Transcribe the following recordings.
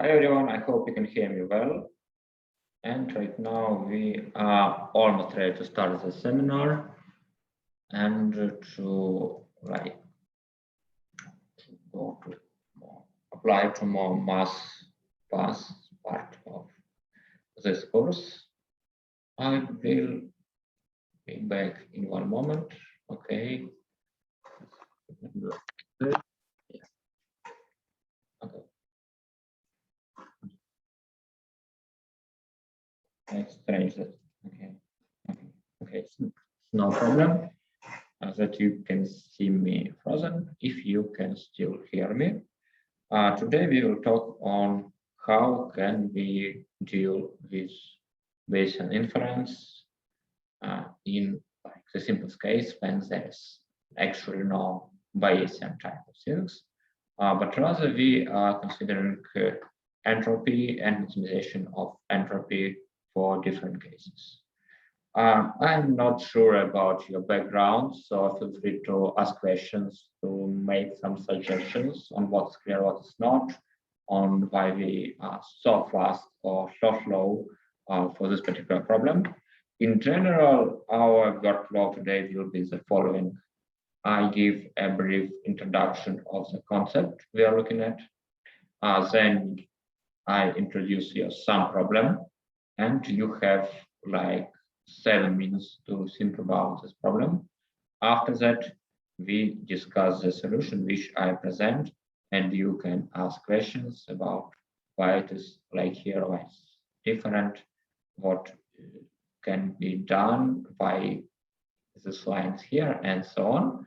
Hi everyone, I hope you can hear me well. And right now we are almost ready to start the seminar and to go to apply to more mass pass part of this course. I will be back in one moment. Okay. Okay. Let's change that. Okay. No problem. That you can see me frozen. If you can still hear me. Today we will talk on how can we deal with Bayesian inference in the simplest case when there's actually no Bayesian type of things, but rather we are considering entropy and maximization of entropy for different cases. I'm not sure about your background, so feel free to ask questions, to make some suggestions on what's clear, what is not, on why we are so fast or so slow for this particular problem. In general, our workflow today will be the following. I give a brief introduction of the concept we are looking at. Then I introduce you some problem, and you have like 7 minutes to think about this problem. After that, we discuss the solution which I present, and you can ask questions about why it is like here, why it's different, what can be done, why this lines here, and so on.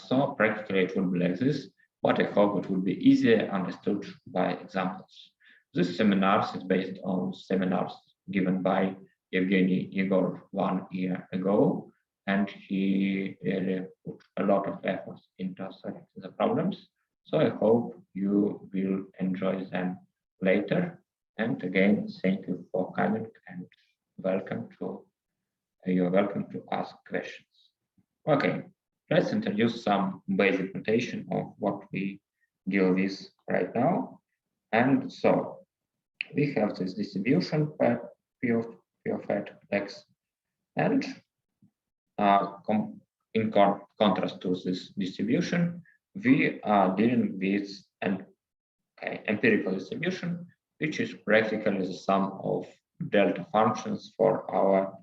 So practically it will be like this, but I hope it will be easier understood by examples. This seminar is based on seminars given by Evgeny Igor 1 year ago, and he really put a lot of effort into solving the problems. So I hope you will enjoy them later. And again, thank you for coming and you're welcome to ask questions. Okay, let's introduce some basic notation of what we deal with right now. And so we have this distribution P of x, and in contrast to this distribution, we are dealing with an empirical distribution, which is practically the sum of delta functions for our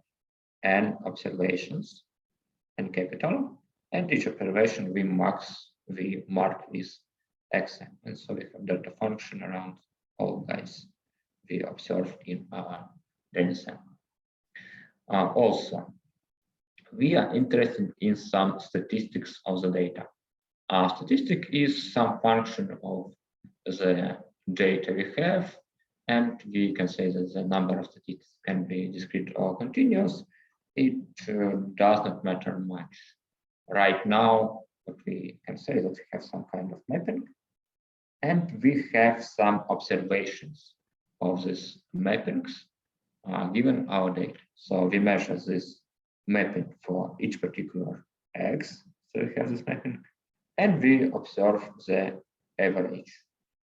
n observations, n capital, and each observation we mark with xn, and so we have delta function around all guys we observed in our data sample. Also, we are interested in some statistics of the data. Statistic is some function of the data we have, and we can say that the number of statistics can be discrete or continuous. It does not matter much. Right now, what we can say that we have some kind of mapping, and we have some observations of these mappings given our data. So we measure this mapping for each particular x. So we have this mapping, and we observe the average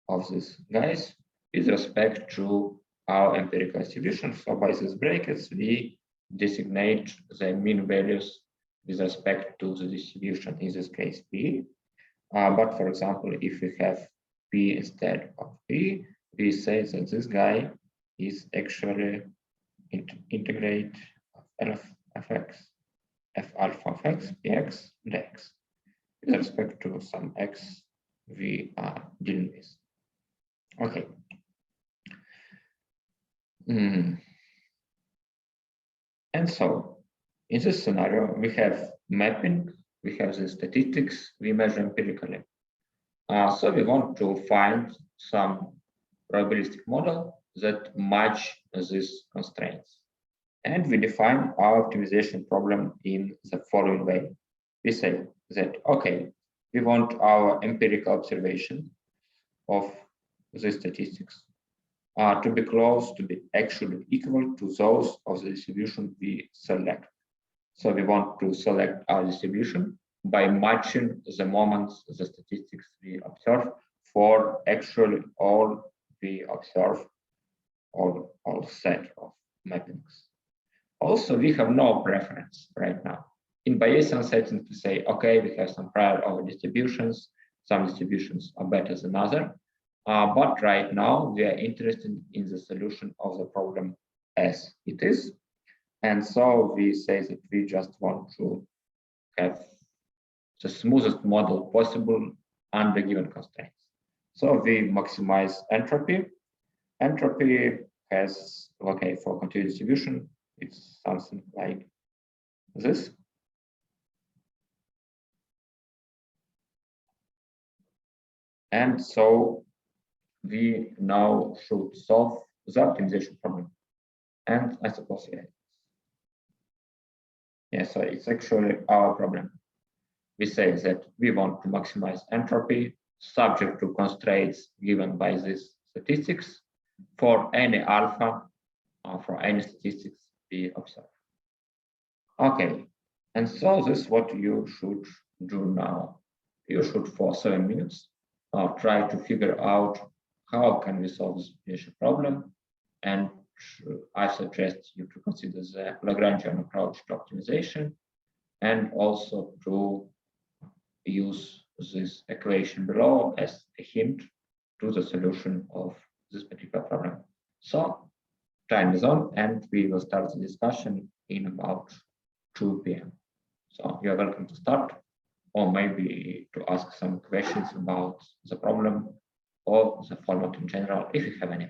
of these guys with respect to our empirical distribution. So by these brackets, we designate the mean values with respect to the distribution, in this case P. But for example, if we have P instead of P, we say that this guy is actually integrate f alpha of x, px, and x with respect to some x we are dealing with. Okay. And so in this scenario, we have mapping, we have the statistics we measure empirically. So we want to find some probabilistic model that match these constraints. And we define our optimization problem in the following way. We say that, okay, we want our empirical observation of the statistics to be close to be actually equal to those of the distribution we select. So we want to select our distribution by matching the moments, the statistics we observe for actually all we observe all set of mappings. Also, we have no preference right now. In Bayesian settings, we say, okay, we have some prior over distributions. Some distributions are better than other. But right now, we are interested in the solution of the problem as it is. And so we say that we just want to have the smoothest model possible under given constraints. So we maximize entropy. Entropy has, okay, for continuous distribution, it's something like this. And so we now should solve the optimization problem. And I suppose, yeah, so it's actually our problem. We say that we want to maximize entropy subject to constraints given by these statistics for any alpha or for any statistics we observe. Okay, and so this is what you should do now. You should, for 7 minutes, try to figure out how can we solve this optimization problem. And I suggest you to consider the Lagrangian approach to optimization and also to use this equation below as a hint to the solution of this particular problem. So time is on, and we will start the discussion in about 2 p.m. So you're welcome to start, or maybe to ask some questions about the problem or the format in general, if you have any.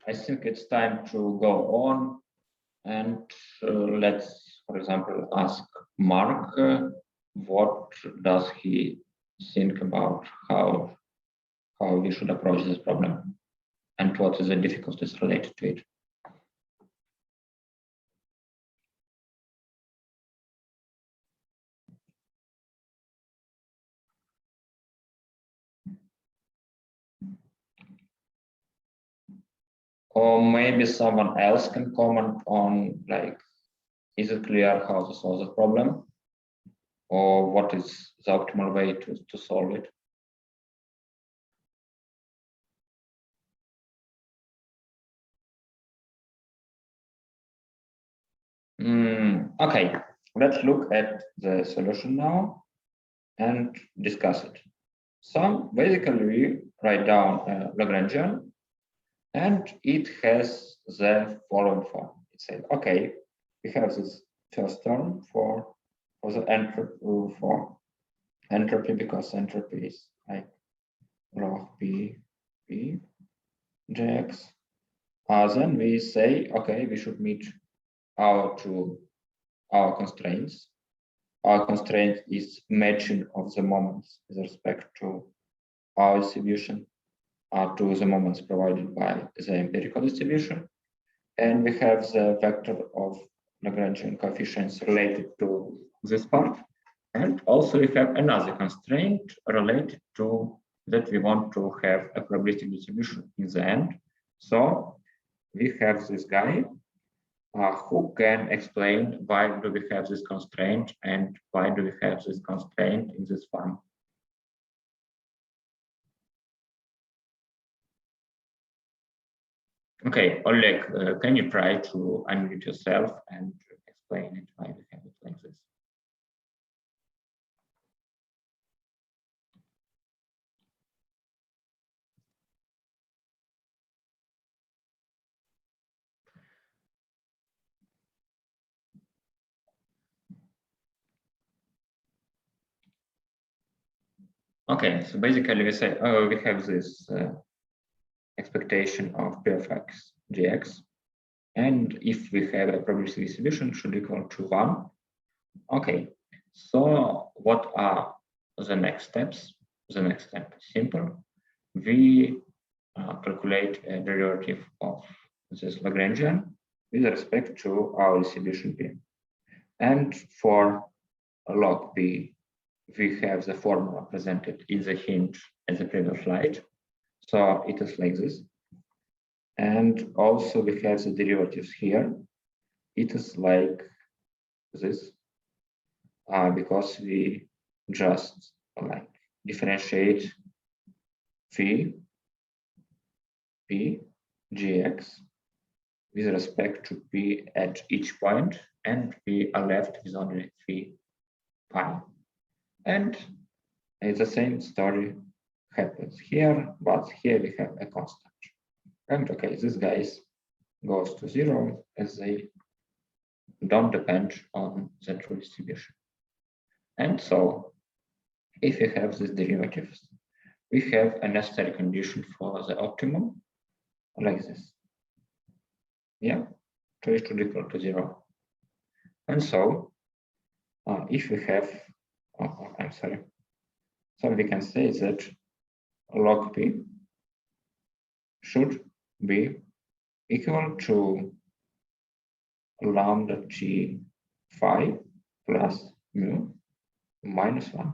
I think it's time to go on, and let's, for example, ask Mark what does he think about how we should approach this problem and what is the difficulties related to it. Or maybe someone else can comment on, like, is it clear how to solve the problem? Or what is the optimal way to solve it? Okay, let's look at the solution now and discuss it. So basically we write down a Lagrangian, and it has the following form. It says, okay, we have this first term for the entropy, because entropy is like log p jx. Then we say, okay, we should meet our constraints. Our constraint is matching of the moments with respect to our distribution to the moments provided by the empirical distribution. And we have the vector of Lagrangian coefficients related to this part. And also we have another constraint related to that we want to have a probabilistic distribution in the end. So we have this guy who can explain why do we have this constraint and why do we have this constraint in this form. Okay, Oleg, can you try to unmute yourself and explain it why we have it like this? Okay, so basically we say, oh, we have this expectation of p of x dx, and if we have a probabilistic distribution should equal to 1. Okay, so what are the next steps? The next step is simple. We calculate a derivative of this Lagrangian with respect to our distribution p. And for log p, we have the formula presented in the hint at the previous slide. So it is like this. And also we have the derivatives here. It is like this, because we just like differentiate phi p gx with respect to p at each point, and we are left with only phi pi. And it's the same story happens here, but here we have a constant. And okay, this guys goes to 0 as they don't depend on central distribution. And so if we have these derivatives, we have a necessary condition for the optimum like this. Yeah, so it should equal to 0. And so if we have, I'm sorry, so we can say that log p should be equal to lambda t phi plus mu minus 1.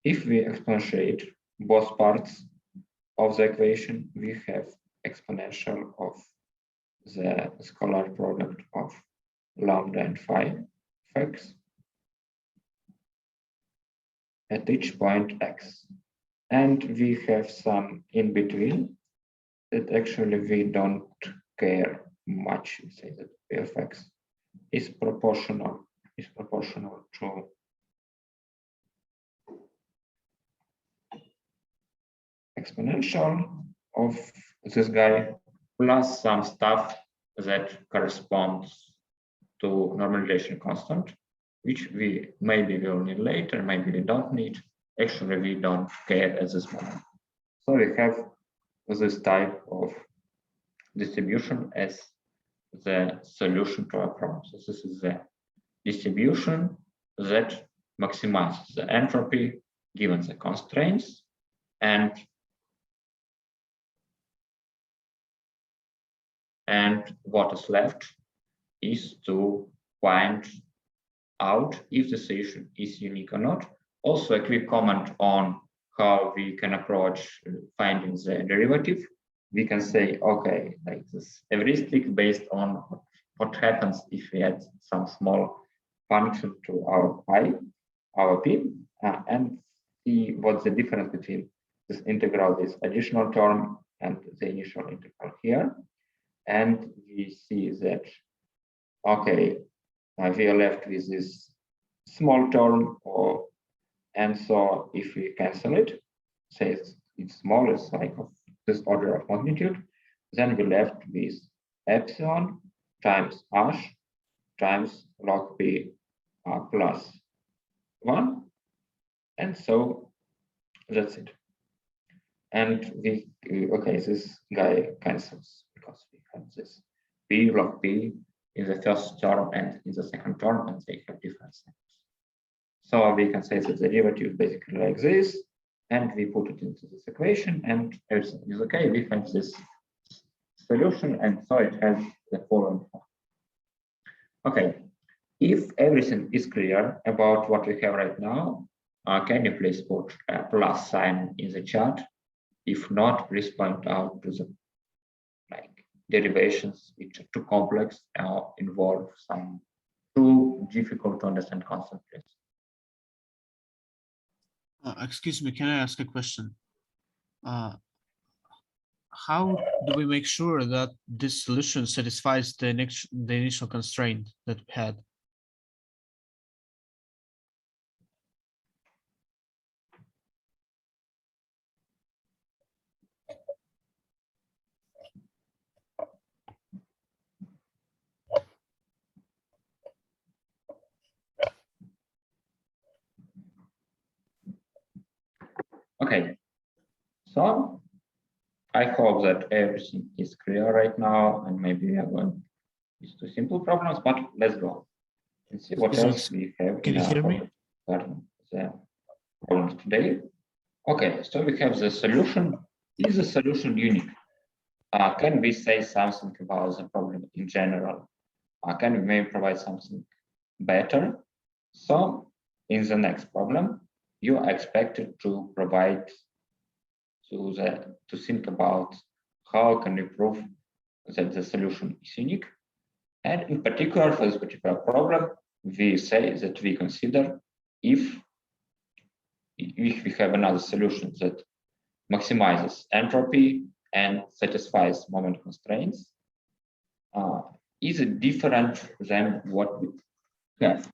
If we exponentiate both parts of the equation, we have exponential of the scalar product of lambda and phi x at each point x. And we have some in between that actually we don't care much. We say that p of x is proportional to exponential of this guy plus some stuff that corresponds to normalization constant, which we maybe will need later, maybe we don't need. Actually, we don't care at this moment. So we have this type of distribution as the solution to our problem. So this is the distribution that maximizes the entropy given the constraints, and what is left is to find out if the solution is unique or not. Also, a quick comment on how we can approach finding the derivative. We can say, okay, like this heuristic based on what happens if we add some small function to our p, and see what's the difference between this integral, this additional term, and the initial integral here. And we see that, okay, we are left with this small term, and so if we cancel it, say it's small, it's like of this order of magnitude, then we're left with epsilon times h times log p plus 1, and so that's it. And we, okay, this guy cancels because we have this p log p in the first term and in the second term, and they have different things. So we can say that the derivative is basically like this, and we put it into this equation, and everything is okay. We have this solution, and so it has the following form. Okay, if everything is clear about what we have right now, can you please put a plus sign in the chat? If not, please point out to the derivations which are too complex or involve some too difficult to understand concepts. Excuse me, can I ask a question? How do we make sure that this solution satisfies the initial constraint that we had? Okay, so I hope that everything is clear right now, and maybe we are going with two simple problems, but let's go and see what else we have. Can you hear me? The problems today. Okay, so we have the solution. Is the solution unique? Can we say something about the problem in general? Can we maybe provide something better? So in the next problem, you are expected to provide to think about how can we prove that the solution is unique. And in particular, for this particular problem, we say that we consider if we have another solution that maximizes entropy and satisfies moment constraints, is it different than what we have?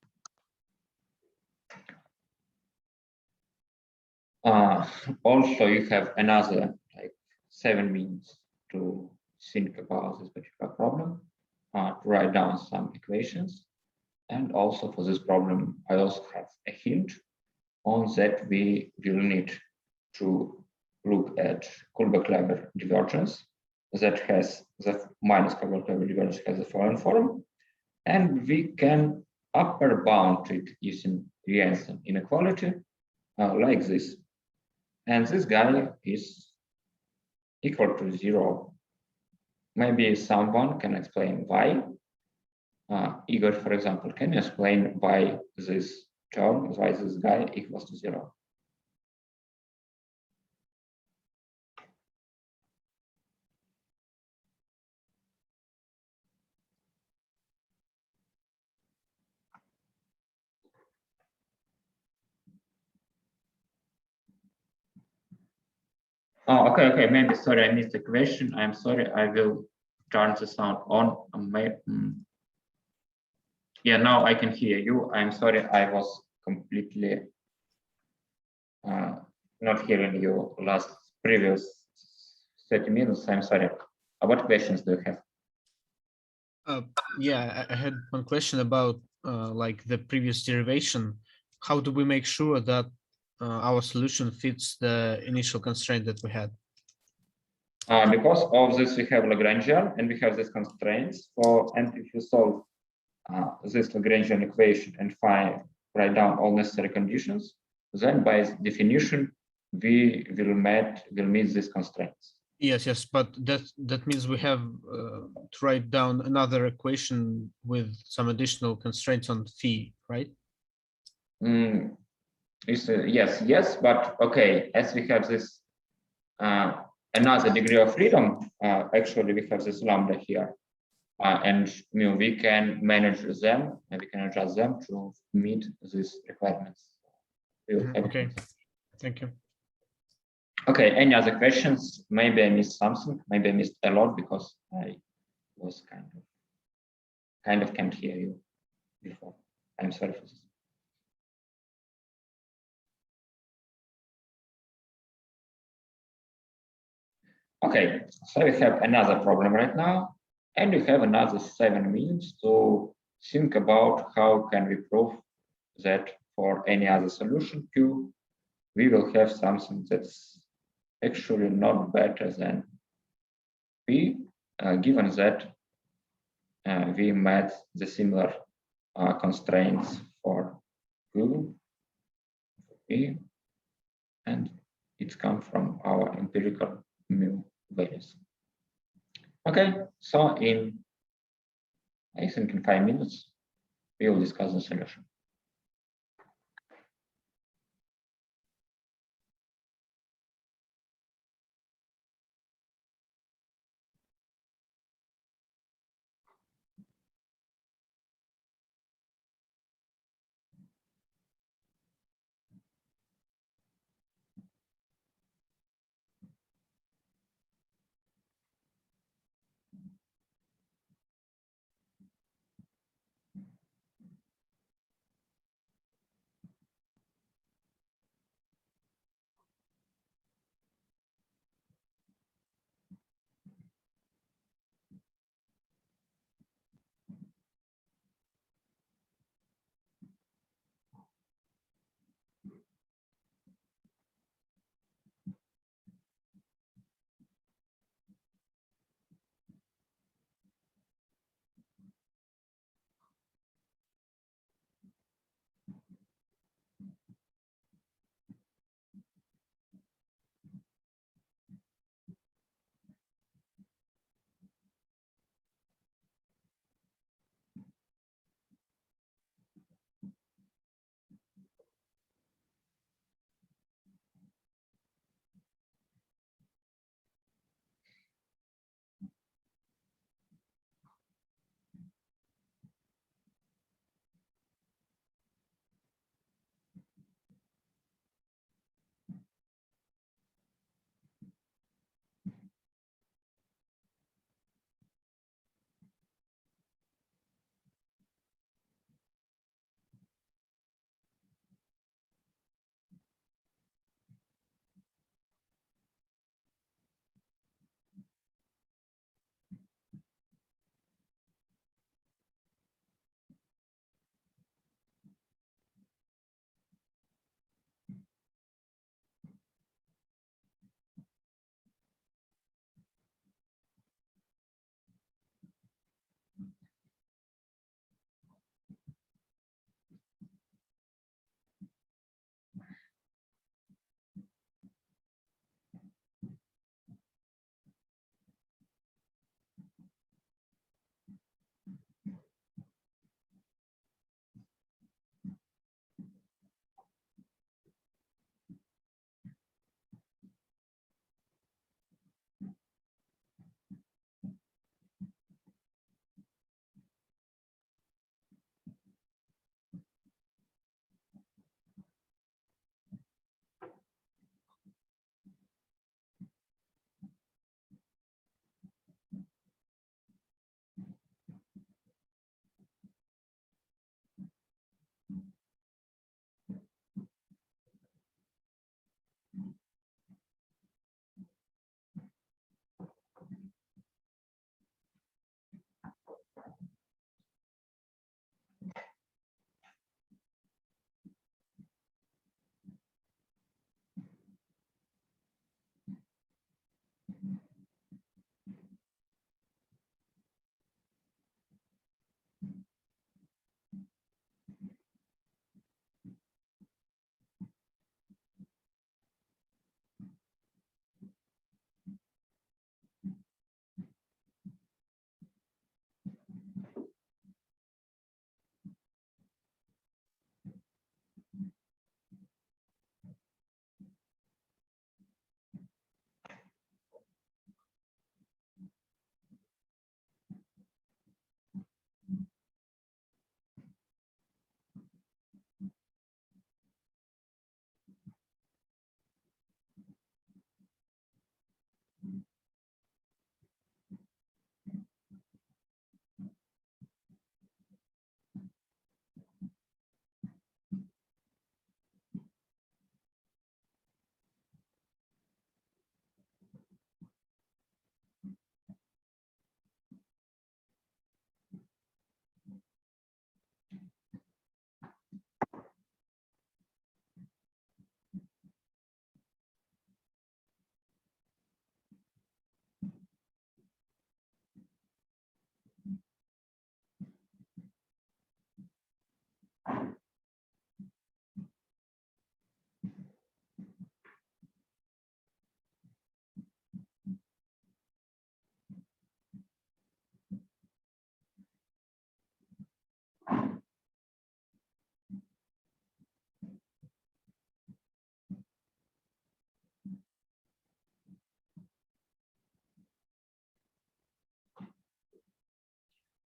Also, you have another 7 minutes to think about this particular problem, to write down some equations. And also for this problem, I also have a hint on that we will need to look at Kullback-Leibler divergence that has the minus Kullback-Leibler divergence has the following form, and we can upper bound it using Jensen inequality like this. And this guy is equal to 0. Maybe someone can explain why. Igor, for example, can you explain why this term, why this guy equals to 0? Oh, okay, maybe, sorry, I missed the question. I'm sorry, I will turn the sound on. Yeah, now I can hear you. I'm sorry, I was completely not hearing you previous 30 minutes. I'm sorry. What questions do you have? Yeah, I had one question about like the previous derivation. How do we make sure that our solution fits the initial constraint that we had? Because of this, we have Lagrangian and we have these constraints. And if you solve this Lagrangian equation and write down all necessary conditions, then by definition, we will meet these constraints. Yes, but that means we have to write down another equation with some additional constraints on phi, right? Yes, but okay, as we have this another degree of freedom, actually we have this lambda here, and we can manage them and we can adjust them to meet these requirements. Okay, thank you. Okay, any other questions? Maybe I missed something. Maybe I missed a lot because I was kind of can't hear you before. I'm sorry for this. Okay, so we have another problem right now, and we have another 7 minutes to think about how can we prove that for any other solution Q, we will have something that's actually not better than P, given that we met the similar constraints for Q, P, and it's come from our empirical mu values. Okay, so I think in 5 minutes, we will discuss the solution.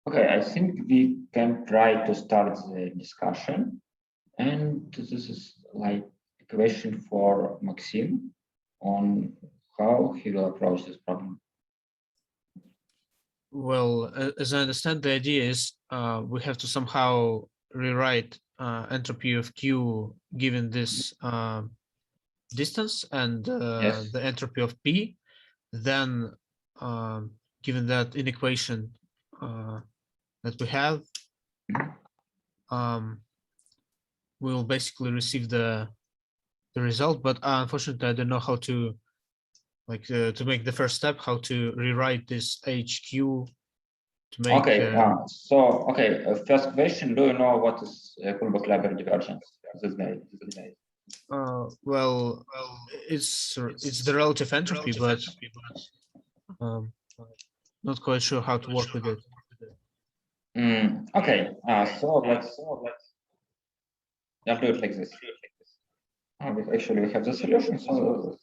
Okay, I think we can try to start the discussion. And this is like a question for Maxim on how he will approach this problem. Well, as I understand, the idea is we have to somehow rewrite entropy of Q given this distance and Yes. the entropy of P. Then, given that inequation that we have, we will basically receive the result. But unfortunately, I don't know how to to make the first step, how to rewrite this HQ to make. Okay. First question: do you know what is Kullback-Leibler divergence? This guy. Well, it's the relative entropy, but not quite sure how to work with it. Okay. So let's do it like this. Actually, we have the solution. So.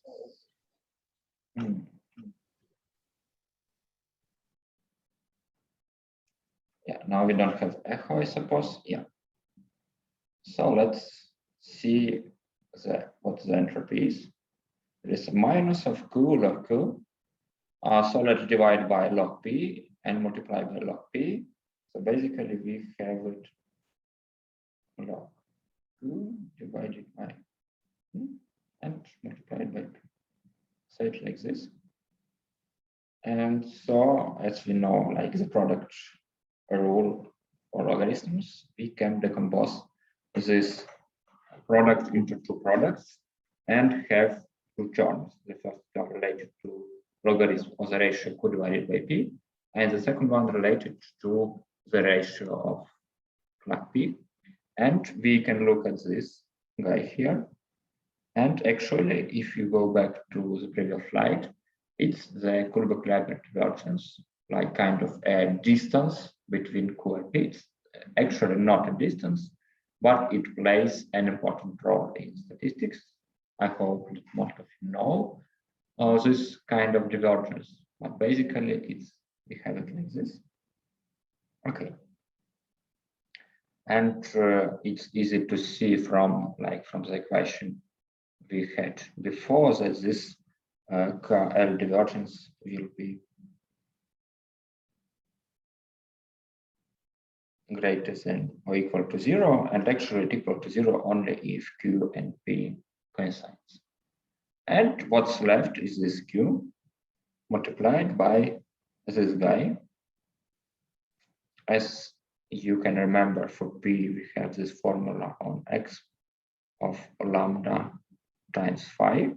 Yeah, now we don't have echo, I suppose. Yeah. So let's see what the entropy is. There is a minus of Q log Q. So let's divide by log P and multiply by log P. So basically we have it log Q divided by P and multiplied by P. So it's like this. And so as we know, like the product rule for logarithms, we can decompose this product into two products and have two terms. The first term related to logarithm of the ratio Q divided by P, and the second one related to the ratio of log P. And we can look at this guy here. And actually, if you go back to the previous slide, it's the Kullback-Leibler divergence, like kind of a distance between Q and P. It's actually not a distance, but it plays an important role in statistics. I hope most of you know this kind of divergence, but basically we have it like this. Okay. And it's easy to see from the equation we had before that this KL divergence will be greater than or equal to 0, and actually equal to 0 only if Q and P coincides. And what's left is this Q multiplied by this guy. As you can remember, for P, we have this formula on X of lambda times 5.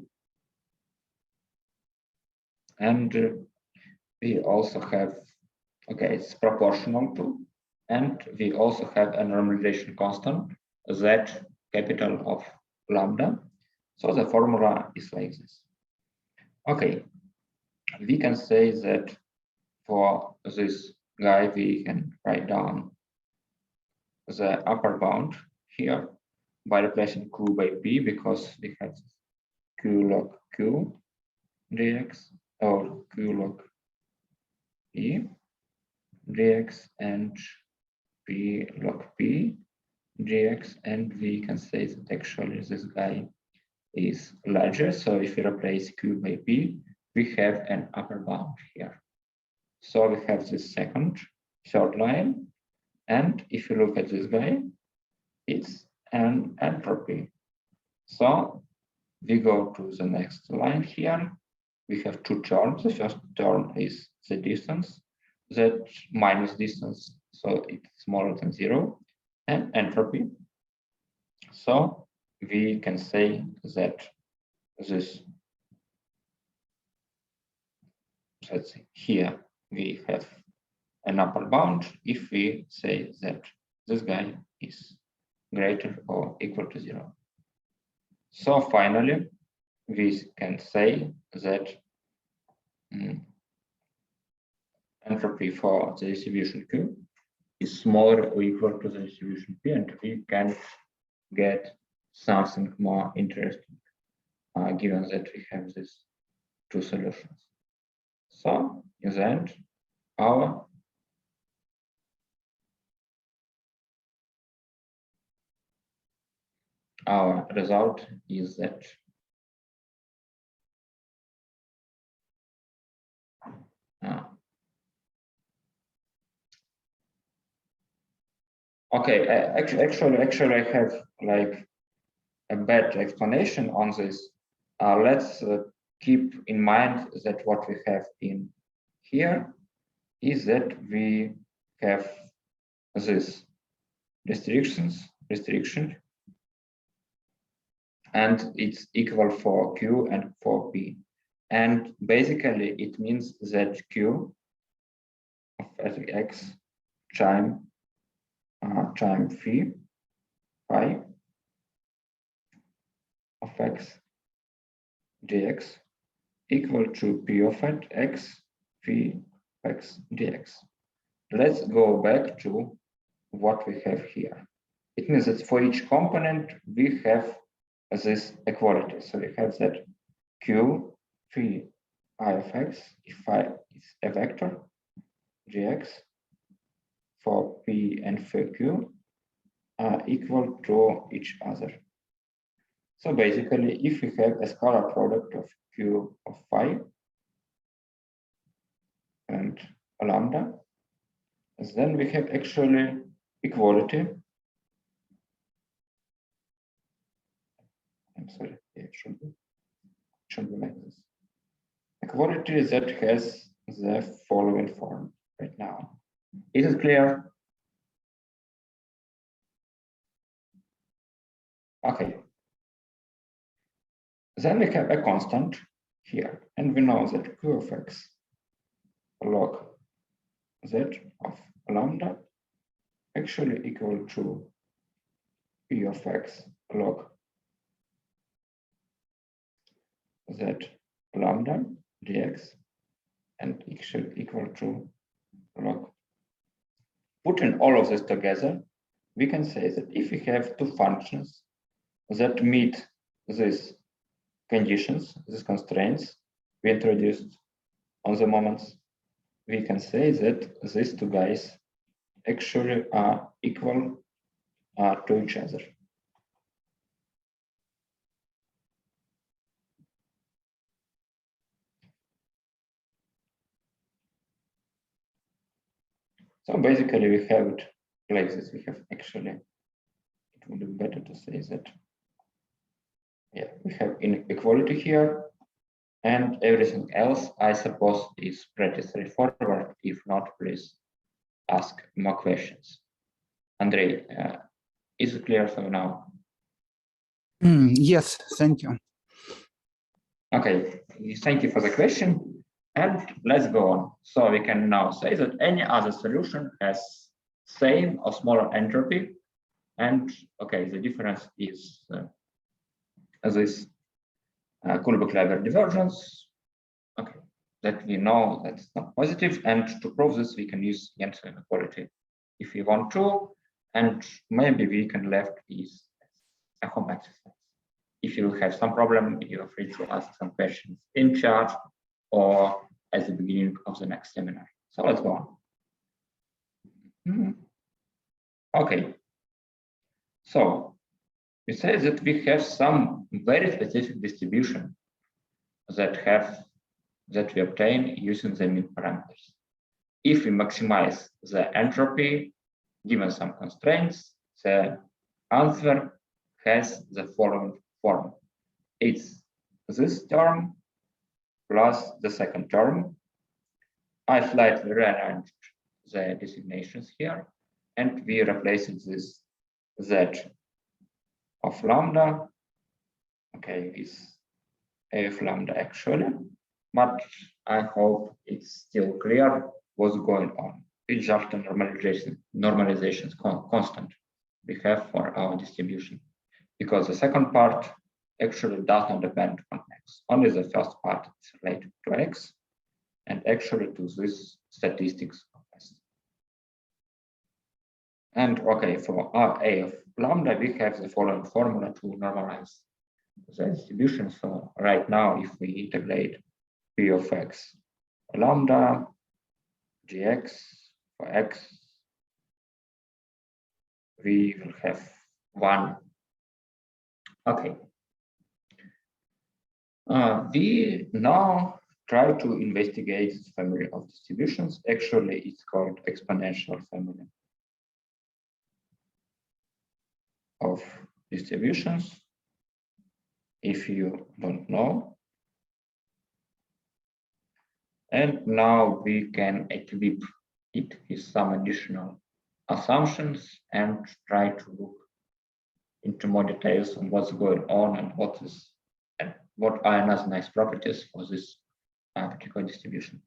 And we also have, okay, it's proportional to, and we also have a normalization constant, Z capital of lambda. So the formula is like this. Okay, we can say that for this guy, we can write down the upper bound here by replacing Q by P, because we have Q log Q dx or Q log P dx and P log P dx, and we can say that actually this guy is larger. So if we replace Q by P, we have an upper bound here. So we have this third line. And if you look at this guy, it's an entropy. So we go to the next line here. We have two terms. The first term is the distance, that minus distance, so it's smaller than 0, and entropy. So we can say that this, let's see, here we have an upper bound if we say that this guy is greater or equal to 0. So finally, we can say that entropy for the distribution Q is smaller or equal to the distribution P, and we can get something more interesting, given that we have these two solutions. So in the end, our our result is that okay, actually, I have like a bad explanation on this. Let's keep in mind that what we have in here is that we have this restriction, and it's equal for Q and for P. And basically, it means that Q of x time phi of x dx equal to P of x phi x dx. Let's go back to what we have here. It means that for each component, we have this equality. So we have that Q phi I of x, if phi is a vector, gx for P and for Q are equal to each other. So basically, if we have a scalar product of Q of phi and lambda, then we have actually equality. I'm sorry, it should be like this. Equality that has the following form right now. Is it clear? Okay. Then we have a constant here, and we know that Q of x log z of lambda actually equal to P of x log z lambda dx, and actually equal to log. Putting all of this together, we can say that if we have two functions that meet these conditions, these constraints we introduced on the moments, we can say that these two guys actually are equal to each other. So basically, we have it like this. We have actually, it would be better to say that, yeah, we have inequality here, and everything else, I suppose, is pretty straightforward. If not, please ask more questions. Andrei, is it clear for now? Yes, thank you. Okay, thank you for the question. And let's go on. So we can now say that any other solution has same or smaller entropy. And okay, the difference is this Kullback-Leibler divergence. Okay, that we know that's not positive. And to prove this, we can use Jensen inequality if we want to. And maybe we can left is a home exercise. If you have some problem, you're free to ask some questions in chat or at the beginning of the next seminar. So let's go on. Okay. So we say that we have some very specific distribution that we obtain using the mean parameters. If we maximize the entropy given some constraints, the answer has the following form. It's this term plus the second term. I slightly rearranged the designations here, and we replaced this z of lambda, okay, with a of lambda actually, but I hope it's still clear what's going on. It's just a normalization constant we have for our distribution, because the second part actually does not depend on x. Only the first part is related to x and actually to this statistics of s. And okay, for our a of lambda, we have the following formula to normalize the distribution. So right now, if we integrate p of x lambda gx for x, we will have 1 Okay. We now try to investigate this family of distributions. Actually, it's called exponential family of distributions. If you don't know. And now we can equip it with some additional assumptions and try to look into more details on what's going on and what are another nice properties for this particular distribution.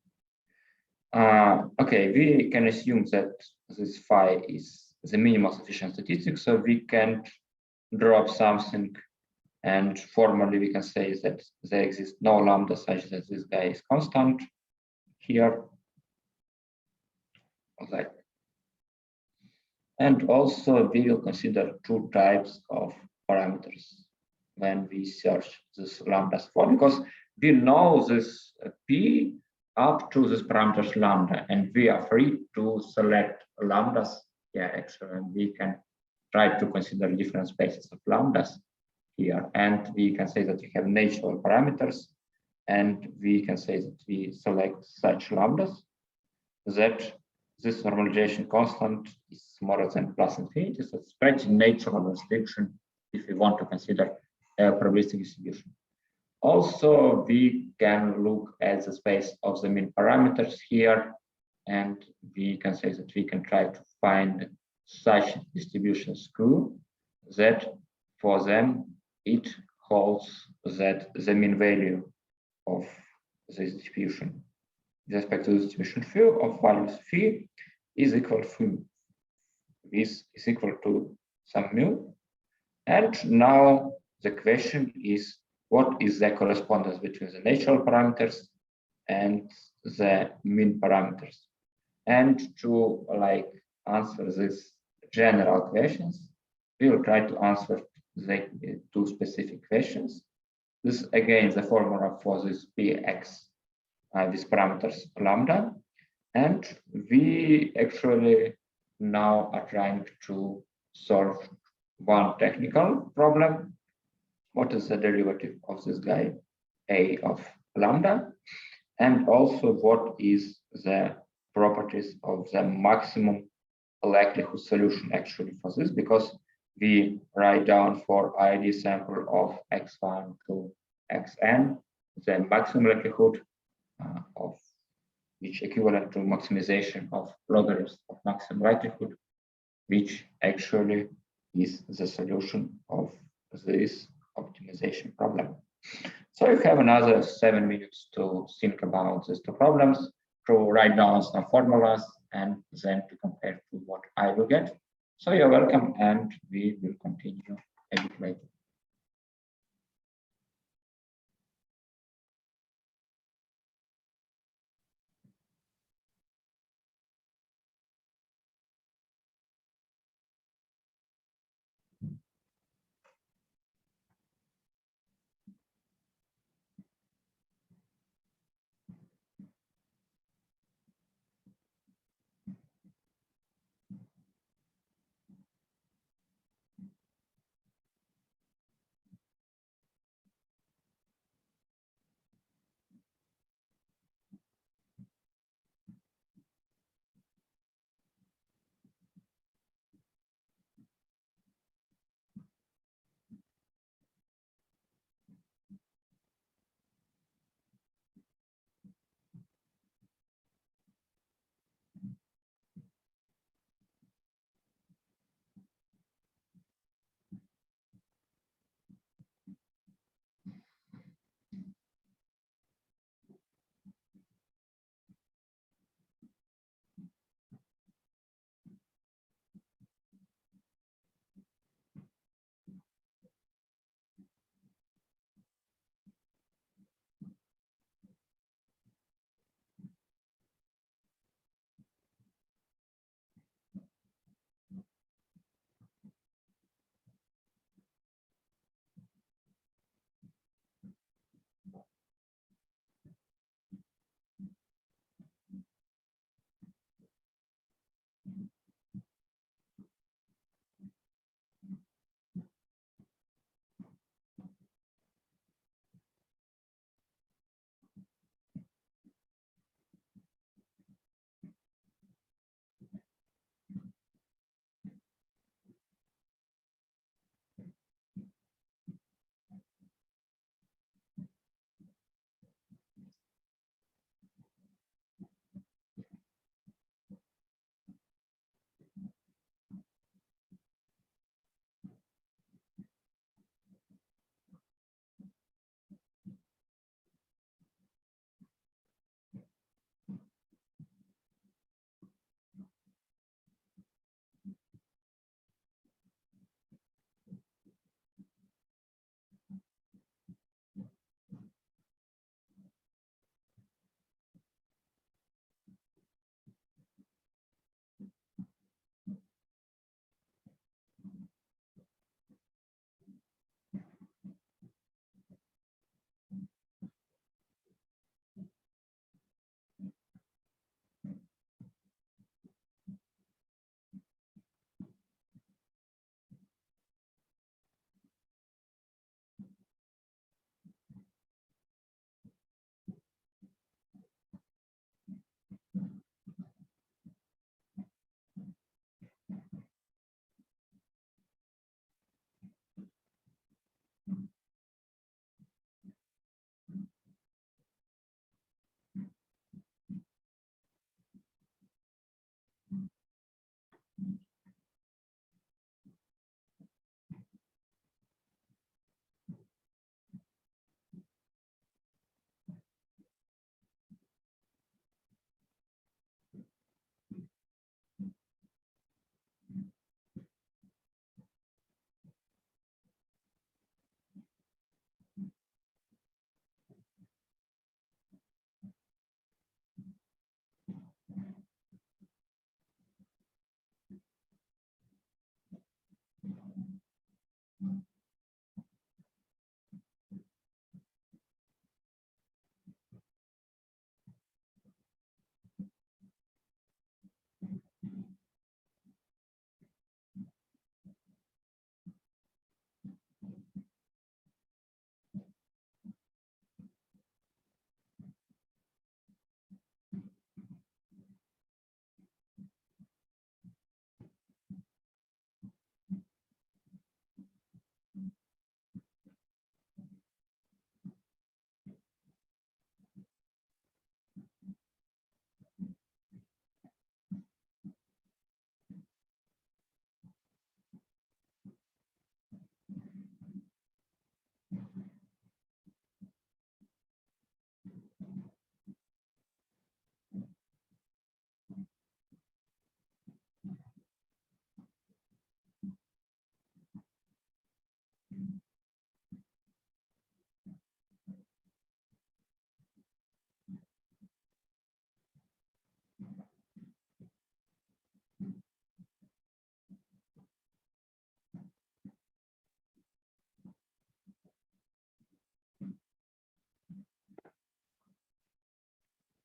Okay, we can assume that this phi is the minimal sufficient statistic, so we can drop something, and formally we can say that there exists no lambda such that this guy is constant here, like. And also we will consider two types of parameters when we search this lambdas for, because we know this p up to this parameters lambda, and we are free to select lambdas. Yeah, actually, we can try to consider different spaces of lambdas here, and we can say that we have natural parameters, and we can say that we select such lambdas that this normalization constant is smaller than plus infinity. So it's pretty natural restriction if we want to consider a probabilistic distribution. Also, we can look at the space of the mean parameters here, and we can say that we can try to find such distributions Q that for them it holds that the mean value of this distribution with respect to the distribution phi of values phi is equal to this is equal to some mu. And now the question is, what is the correspondence between the natural parameters and the mean parameters? And to answer these general questions, we will try to answer the two specific questions. This again the formula for this px, these parameters lambda, and we actually now are trying to solve one technical problem. What is the derivative of this guy a of lambda, and also what is the properties of the maximum likelihood solution actually for this, because we write down for ID sample of x1 to xn the maximum likelihood of which equivalent to maximization of logarithms of maximum likelihood, which actually is the solution of this optimization problem. So you have another 7 minutes to think about these two problems, to write down some formulas, and then to compare to what I will get. So you're welcome, and we will continue a bit later.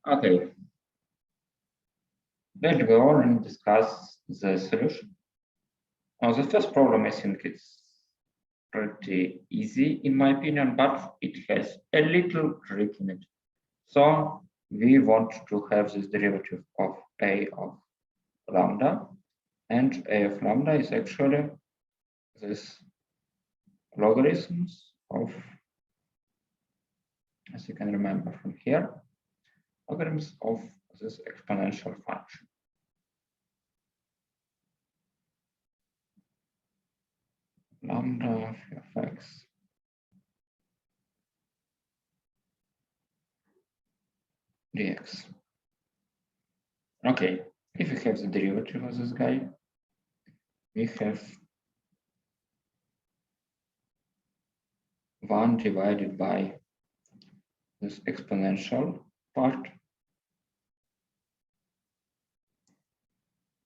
Okay. Let's go on and discuss the solution. Now, the first problem, I think it's pretty easy in my opinion, but it has a little trick in it. So we want to have this derivative of a of lambda, and a of lambda is actually this logarithms of, as you can remember from here, logarithms of this exponential function. Lambda of x dx. Okay, if we have the derivative of this guy, we have 1 divided by this exponential part,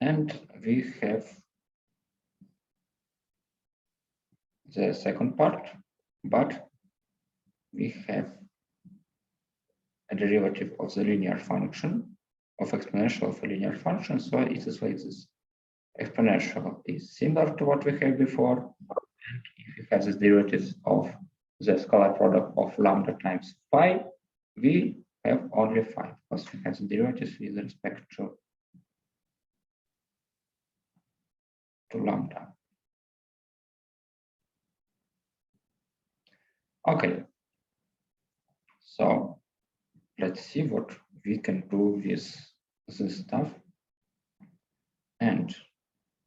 and we have the second part, but we have a derivative of the linear function, of exponential of a linear function, so it is like this. Exponential is similar to what we had before, and if you have this derivative of the scalar product of lambda times phi, we have only phi, because we have the derivatives with respect to lambda. Okay, so let's see what we can do with this stuff. And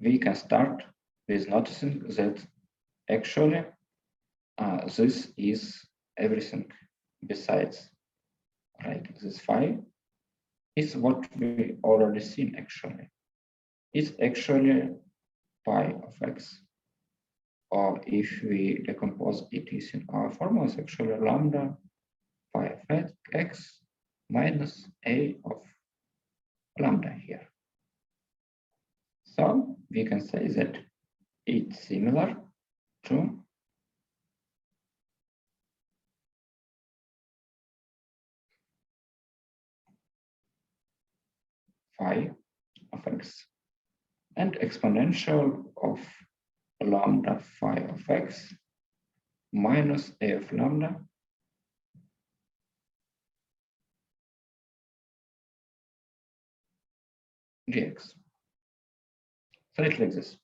we can start with noticing that actually this is everything besides like this phi is what we already seen actually. It's actually pi of x, or if we decompose it using our formula, it's actually lambda pi of x minus a of lambda here. So we can say that it's similar to phi of x, and exponential of lambda phi of x minus a of lambda dx. So it's like this.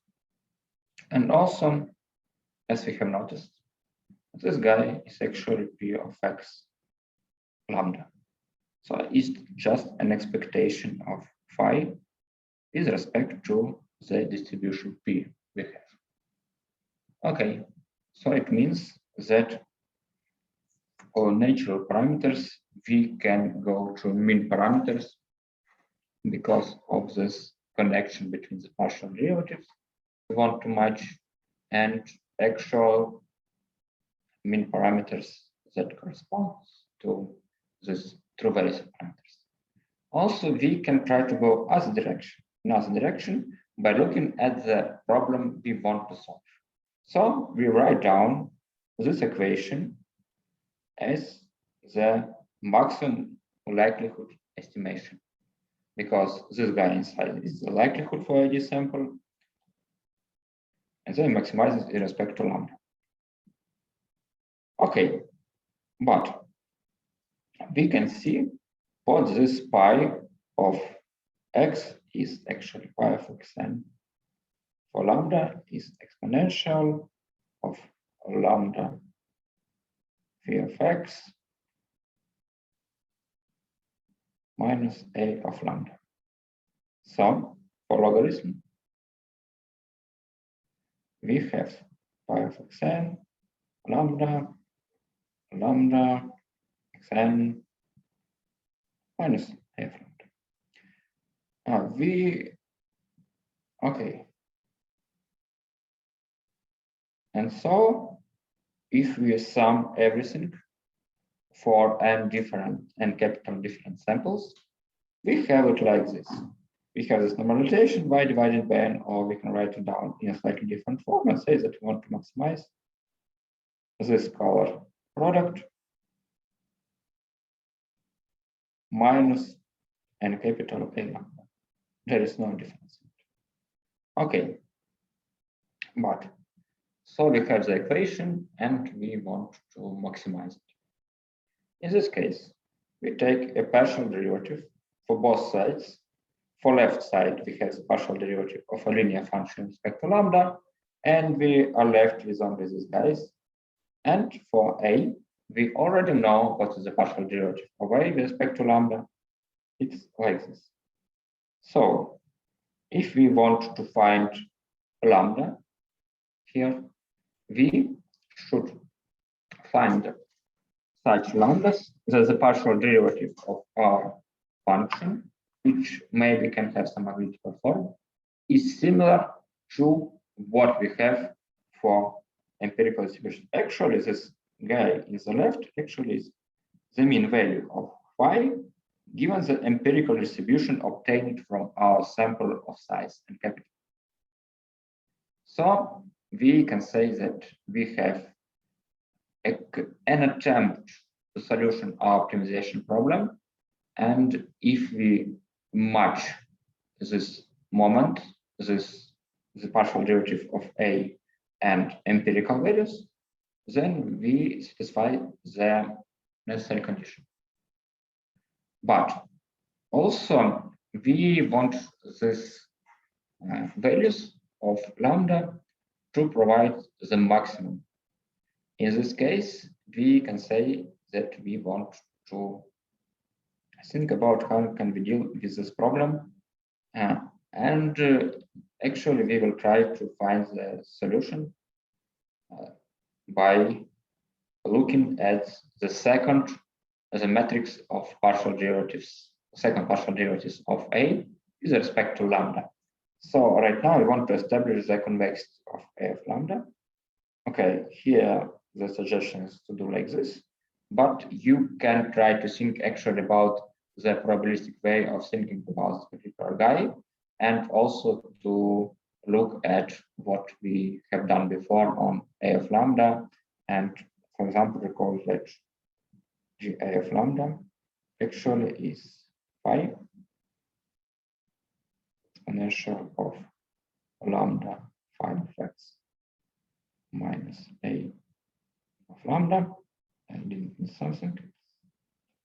And also, as we have noticed, this guy is actually p of x lambda. So it's just an expectation of phi with respect to the distribution p we have. Okay, so it means that for natural parameters, we can go to mean parameters because of this connection between the partial derivatives we want to match and actual mean parameters that correspond to these true values of parameters. Also, we can try to go another direction by looking at the problem we want to solve. So we write down this equation as the maximum likelihood estimation, because this guy inside is the likelihood for ID sample, and then maximizes in respect to lambda. Okay, but we can see what this pi of x is actually pi of xn. For lambda is exponential of lambda phi of x minus a of lambda. So for logarithm, we have pi of xn lambda xn minus a of lambda. Okay. And so if we sum everything for n capital different samples, we have it like this. We have this normalization y divided by n, or we can write it down in a slightly different form and say that we want to maximize this scalar product minus n capital A lambda. There is no difference. Okay, but so we have the equation and we want to maximize it. In this case, we take a partial derivative for both sides. For left side, we have the partial derivative of a linear function with respect to lambda, and we are left with only these guys. And for A, we already know what is the partial derivative of A with respect to lambda. It's like this. So if we want to find lambda here, we should find such lambdas that the partial derivative of our function, which maybe can have some analytical form, is similar to what we have for empirical distribution. Actually, this guy in the left actually is the mean value of phi given the empirical distribution obtained from our sample of size and capital. So we can say that we have an attempt to solution our optimization problem. And if we match this moment, the partial derivative of A and empirical values, then we satisfy the necessary condition. But also we want these values of lambda to provide the maximum. In this case, we can say that we want to think about how can we deal with this problem. Actually, we will try to find the solution by looking at the matrix of partial derivatives, second partial derivatives of A with respect to lambda. So right now, we want to establish the convexity of A of lambda. Okay, here the suggestion is to do like this, but you can try to think actually about the probabilistic way of thinking about this particular guy, and also to look at what we have done before on A of lambda, and for example, recall that GA of lambda actually is phi exponential of lambda phi of x minus A of lambda, and in something,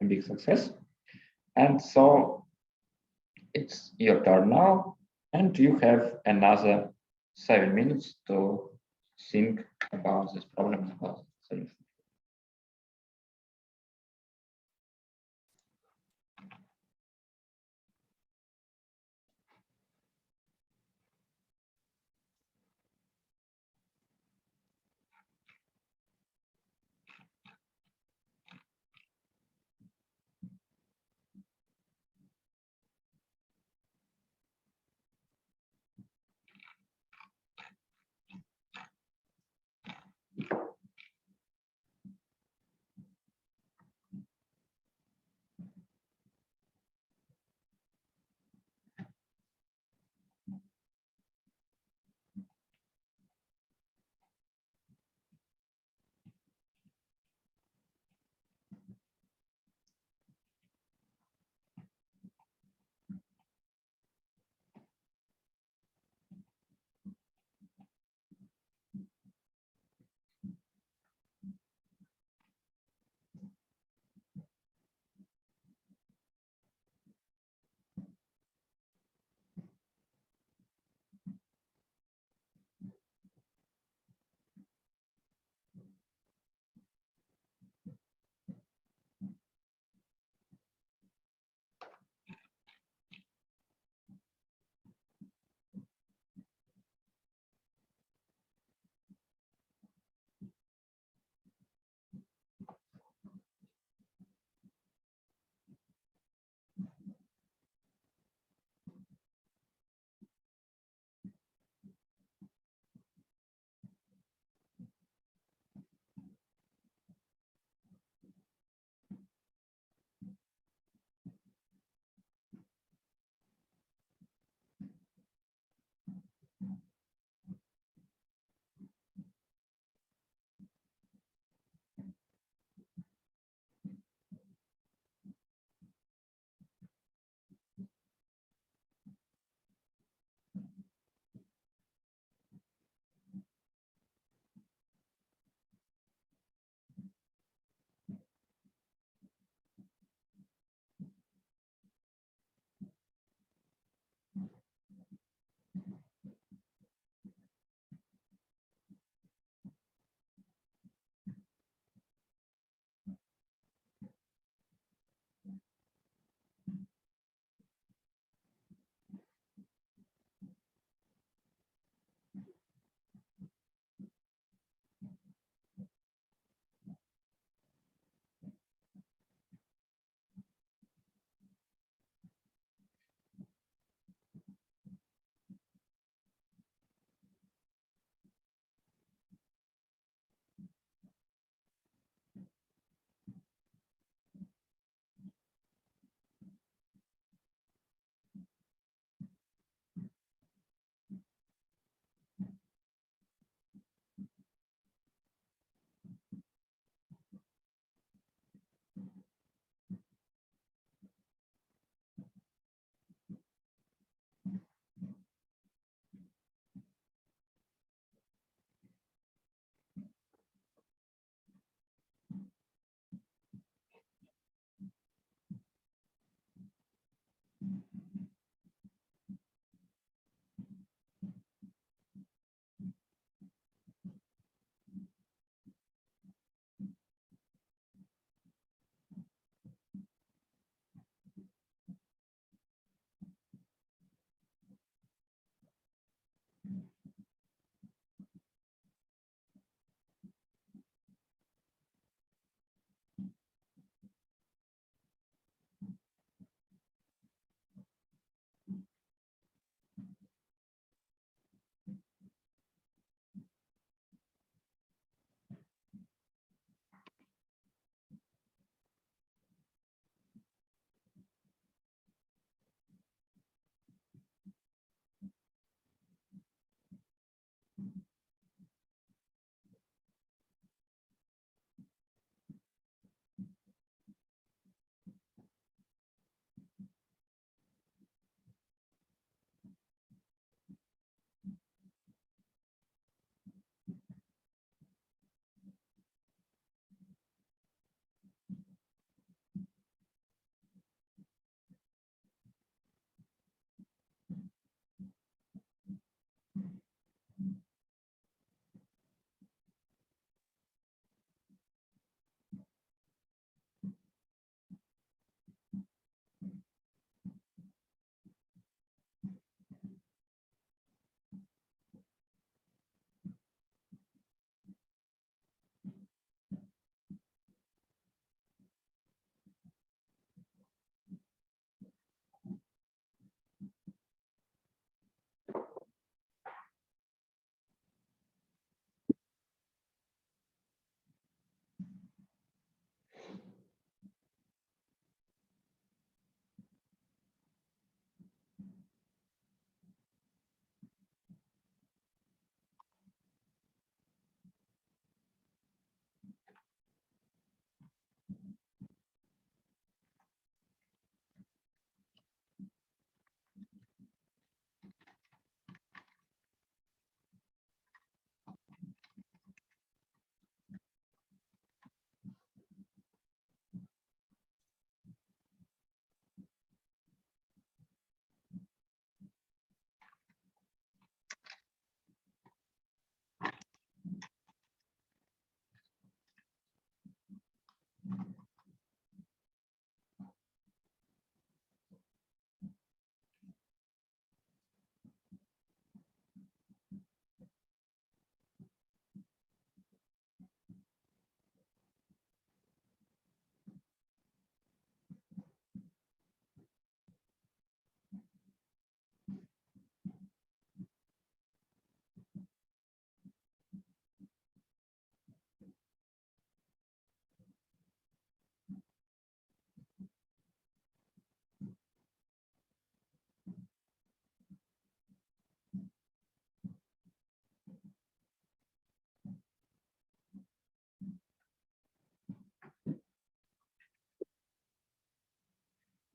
a big success. And so it's your turn now, and you have another 7 minutes to think about this problem, about the solution.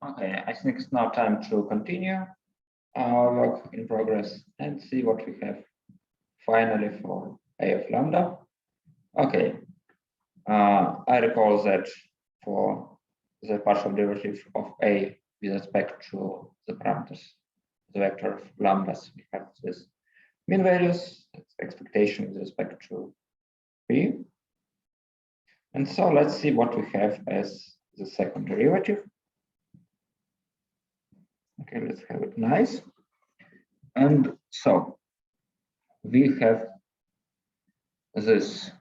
Okay, I think it's now time to continue our work in progress and see what we have finally for A of lambda. Okay, I recall that for the partial derivative of A with respect to the parameters, the vector of lambdas, we have this mean values, expectation with respect to P. And so let's see what we have as the second derivative. Okay, let's have it nice. And so we have this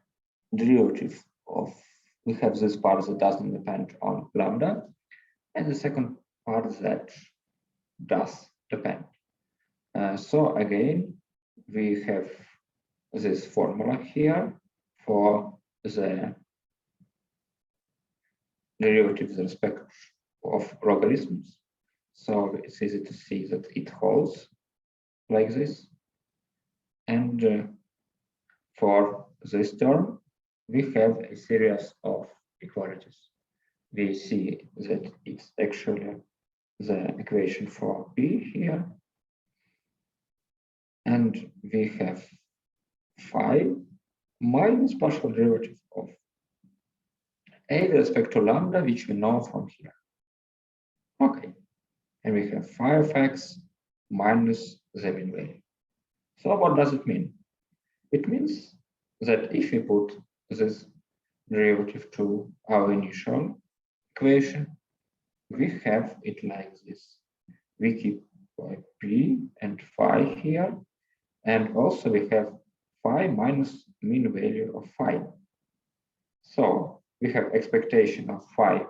derivative of, we have this part that doesn't depend on lambda, and the second part that does depend. So again, we have this formula here for the derivative with respect of logarithms. So it's easy to see that it holds like this. And for this term, we have a series of equalities. We see that it's actually the equation for P here. And we have phi minus partial derivative of A with respect to lambda, which we know from here. Okay. And we have phi of x minus the mean value. So what does it mean? It means that if we put this derivative to our initial equation, we have it like this. We keep P and phi here, and also we have phi minus mean value of phi. So we have expectation of phi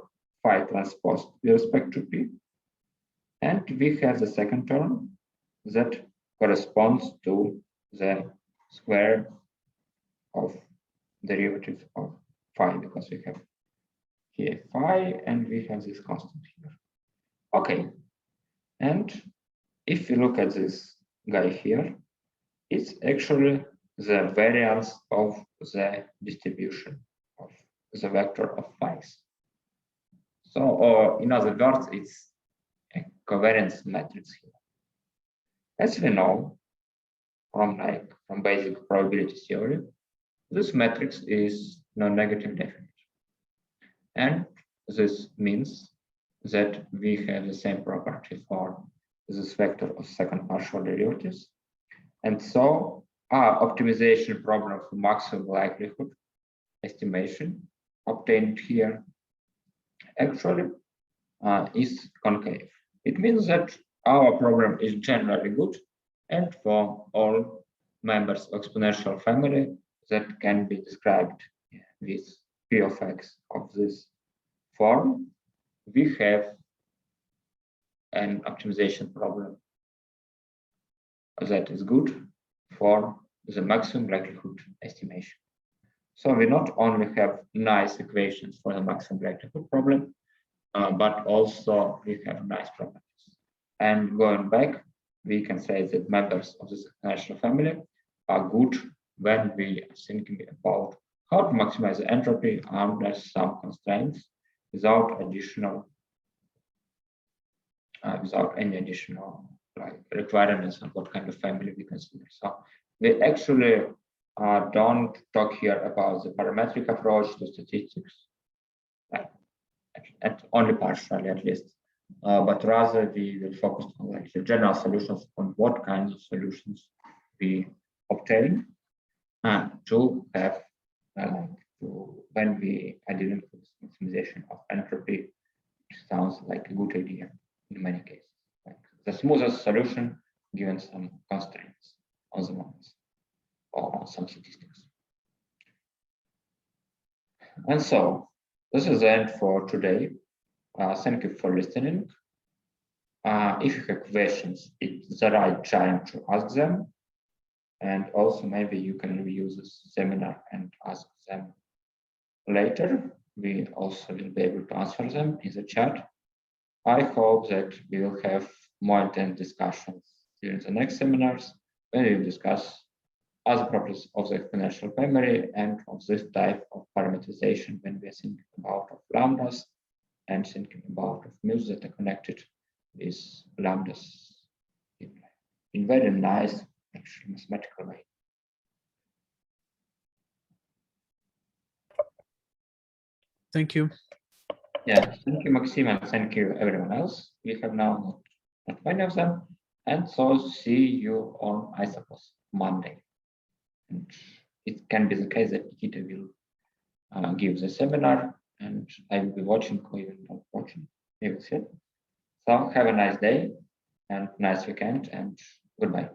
transpose with respect to P. And we have the second term that corresponds to the square of derivative of phi, because we have here phi and we have this constant here. Okay, and if you look at this guy here, it's actually the variance of the distribution of the vector of phi's. So, or in other words, it's a covariance matrix here. As we know from basic probability theory, this matrix is non-negative definite. And this means that we have the same property for this vector of second partial derivatives. And so our optimization problem for maximum likelihood estimation obtained here actually is concave. It means that our program is generally good, and for all members of exponential family that can be described with P of x of this form, we have an optimization problem that is good for the maximum likelihood estimation. So we not only have nice equations for the maximum likelihood problem, but also we have nice properties. And going back, we can say that members of this exponential family are good when we are thinking about how to maximize the entropy under some constraints without any additional requirements on what kind of family we consider. So we actually don't talk here about the parametric approach to statistics, only partially at least, but rather we will focus on the general solutions, on what kinds of solutions we obtain to have when we are dealing with maximization of entropy, which sounds like a good idea in many cases. Like the smoothest solution given some constraints on the models or on some statistics. And so this is the end for today. Thank you for listening. If you have questions, it's the right time to ask them. And also maybe you can review this seminar and ask them later. We also will be able to answer them in the chat. I hope that we will have more intense discussions during the next seminars when we will discuss other properties of the exponential memory and of this type of parameterization when we are thinking about lambdas and thinking about mules that are connected with lambdas in very nice, actually mathematical way. Thank you. Yeah, thank you, Maxime, and thank you, everyone else. We have now not many of them, and so see you on, I suppose, Monday. And it can be the case that Nikita will give the seminar, and I will be watching or even not watching. You will see. So have a nice day and nice weekend, and goodbye.